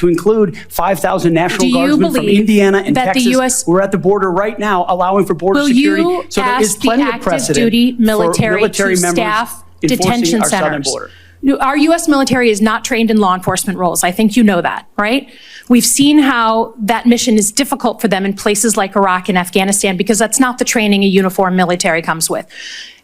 to include 5,000 National Guardsmen from Indiana and Texas. We're at the border right now allowing for border security. So there is plenty of precedent duty military for military to members staff enforcing detention our southern centers. border. Our U.S. military is not trained in law enforcement roles. I think you know that, right? We've seen how that mission is difficult for them in places like Iraq and Afghanistan because that's not the training a uniformed military comes with.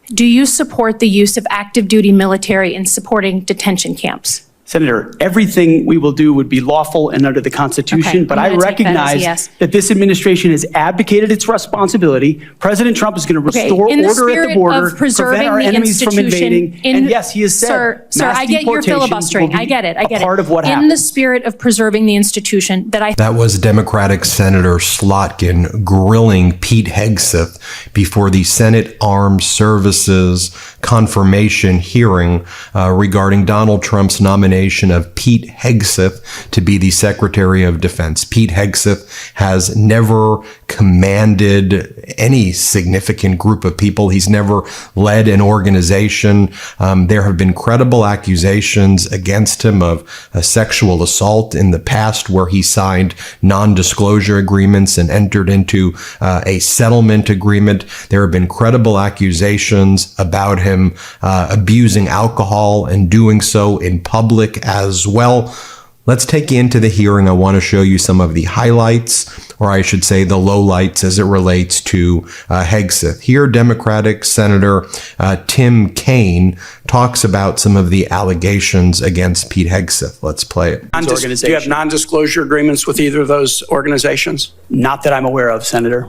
Do you support the use of active duty military in supporting detention camps? Senator, everything we will do would be lawful and under the Constitution, Okay, but I'm I gonna take that as a recognize yes. that this administration has abdicated its responsibility. President Trump is going to restore in the order at the spirit border, of preserving prevent our the enemies from institution, invading, and yes, he has said Sir, mass I get your deportations filibustering. will be I get it. a part of what In happens. the spirit of preserving the institution That was Democratic Senator Slotkin grilling Pete Hegseth before the Senate Armed Services confirmation hearing regarding Donald Trump's nomination of Pete Hegseth to be the Secretary of Defense. Pete Hegseth has never commanded any significant group of people. He's never led an organization. There have been credible accusations against him of a sexual assault in the past where he signed non-disclosure agreements and entered into a settlement agreement. There have been credible accusations about him abusing alcohol and doing so in public as well. Let's take you into the hearing. I want to show you some of the highlights, or I should say the lowlights as it relates to Hegseth. Here, Democratic Senator Tim Kaine talks about some of the allegations against Pete Hegseth. Let's play it. Do you have non-disclosure agreements with either of those organizations? Not that I'm aware of, Senator.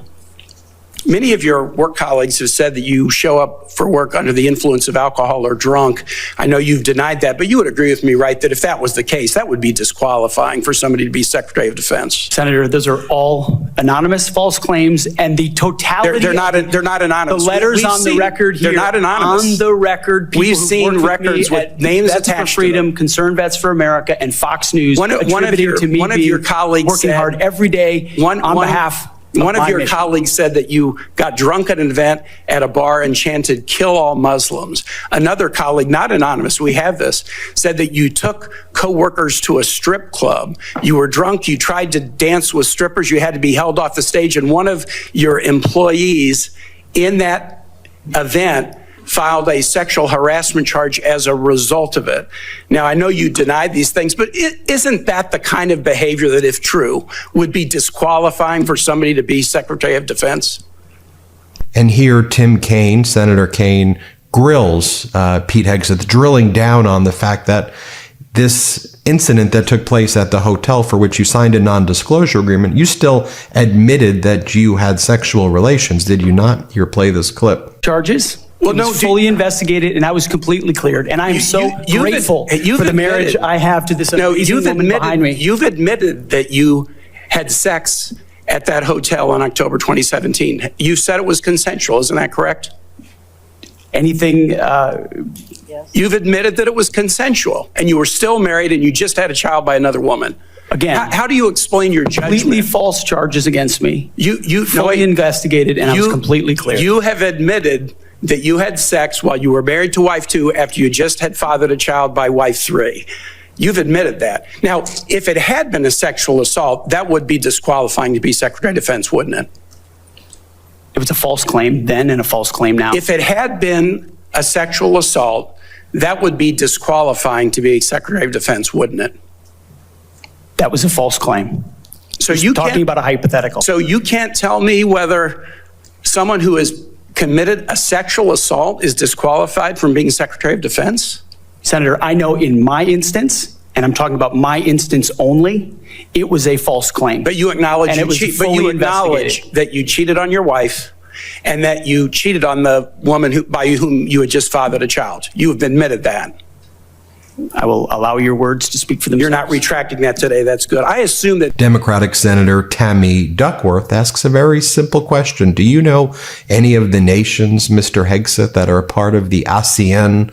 Many of your work colleagues have said that you show up for work under the influence of alcohol or drunk. I know you've denied that, but you would agree with me, right, that if that was the case, that would be disqualifying for somebody to be Secretary of Defense. Senator, those are all anonymous false claims, and the totality. They're not anonymous. The letters on the record here. They're not anonymous. On the record, people we've seen records with names Vets attached for Freedom, to them. Concerned Vets for America, and Fox News One of your colleagues working said, hard every day on behalf. One of your colleagues said that you got drunk at an event at a bar and chanted, "Kill all Muslims." Another colleague, not anonymous, we have this, said that you took coworkers to a strip club. You were drunk, you tried to dance with strippers, you had to be held off the stage, and one of your employees in that event filed a sexual harassment charge as a result of it. Now, I know you denied these things, but isn't that the kind of behavior that, if true, would be disqualifying for somebody to be Secretary of Defense? And here, Tim Kaine, Senator Kaine, grills Pete Hegseth, drilling down on the fact that this incident that took place at the hotel for which you signed a non-disclosure agreement, you still admitted that you had sexual relations, did you not? Here, play this clip. Charges? Well, no, fully investigated, and I was completely cleared. And I am so grateful for the marriage I have to this amazing woman behind me. You've admitted that you had sex at that hotel in October 2017. You said it was consensual, isn't that correct? Anything? Yes. You've admitted that it was consensual, and you were still married, and you just had a child by another woman. Again, how do you explain your judgment? Completely false charges against me. You fully investigated, and I was completely clear. You have admitted that you had sex while you were married to wife 2 after you just had fathered a child by wife 3. You've admitted that. Now, if it had been a sexual assault, that would be disqualifying to be Secretary of Defense, wouldn't it? It was a false claim then and a false claim now. If it had been a sexual assault, that would be disqualifying to be Secretary of Defense, wouldn't it? That was a false claim. So you're talking about a hypothetical. So you can't tell me whether someone who has committed a sexual assault is disqualified from being Secretary of Defense? Senator, I know in my instance, and I'm talking about my instance only, it was a false claim. But you acknowledge that you cheated on your wife and that you cheated on the woman by whom you had just fathered a child. You have admitted that. I will allow your words to speak for themselves. You're not retracting that today. That's good. I assume that Democratic Senator Tammy Duckworth asks a very simple question. Do you know any of the nations, Mr. Hegseth, that are a part of the ASEAN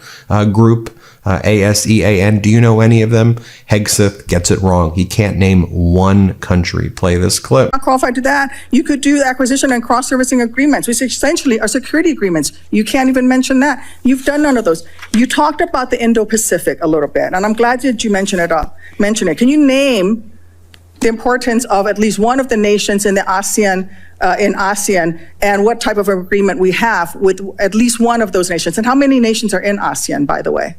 group? ASEAN. Do you know any of them? Hegseth gets it wrong. He can't name one country. Play this clip. Not qualified to that. You could do acquisition and cross-servicing agreements, which essentially are security agreements. You can't even mention that. You've done none of those. You talked about the Indo-Pacific a little bit, and I'm glad that you mentioned it. Can you name the importance of at least one of the nations in the ASEAN, and what type of agreement we have with at least one of those nations. And how many nations are in ASEAN, by the way?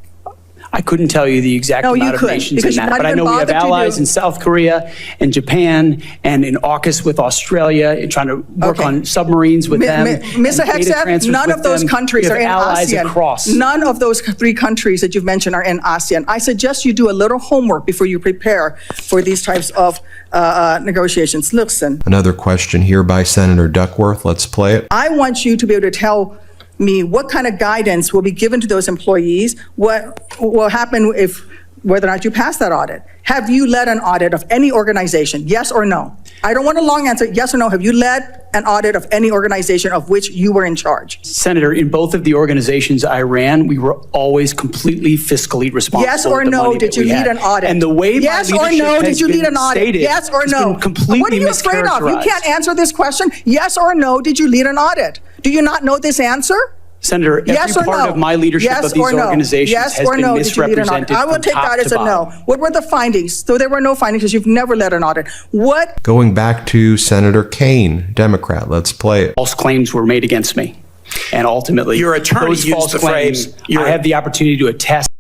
I couldn't tell you the exact amount of nations in that, but I know we have allies in South Korea and Japan and in AUKUS with Australia, and trying to work on submarines with them. Mr. Hegseth, none of those countries are in ASEAN. Across. None of those 3 countries that you've mentioned are in ASEAN. I suggest you do a little homework before you prepare for these types of negotiations. Listen. Another question here by Senator Duckworth. Let's play it. I want you to be able to tell me what kind of guidance will be given to those employees, what will happen whether or not you pass that audit. Have you led an audit of any organization? Yes or no? I don't want a long answer. Yes or no? Have you led an audit of any organization of which you were in charge? Senator, in both of the organizations I ran, we were always completely fiscally responsible. Yes or no? Did you lead an audit? And the way yes or no? Did you lead an audit? Yes or no? What are you afraid of? You can't answer this question. Yes or no? Did you lead an audit? Do you not know this answer? Senator, every part of my leadership of these organizations has been misrepresented. I will take that as a no. What were the findings? So there were no findings because you've never led an audit. What? Going back to Senator Kane, Democrat. Let's play it. False claims were made against me. And ultimately, your attorney those used false the claims, phrase, I have the opportunity to attest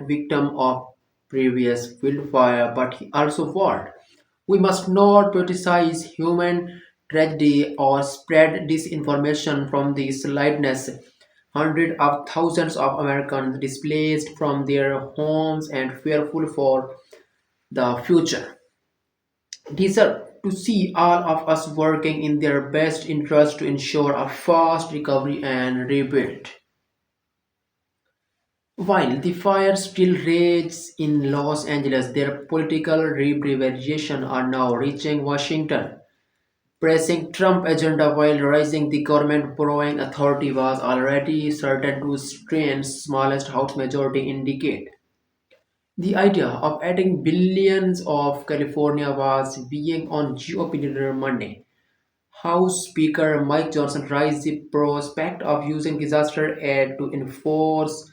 victim of previous wildfire, but he also warned, "We must not politicize human tragedy or spread disinformation from the slightness. Hundreds of thousands of Americans displaced from their homes and fearful for the future deserve to see all of us working in their best interest to ensure a fast recovery and rebuild." While the fire still rages in Los Angeles, their political reverberations are now reaching Washington. Pressing Trump agenda while raising the government borrowing authority was already certain to strain smallest House majority in decade. The idea of adding billions of California was weighing on GOP leader Monday. House Speaker Mike Johnson raised the prospect of using disaster aid to enforce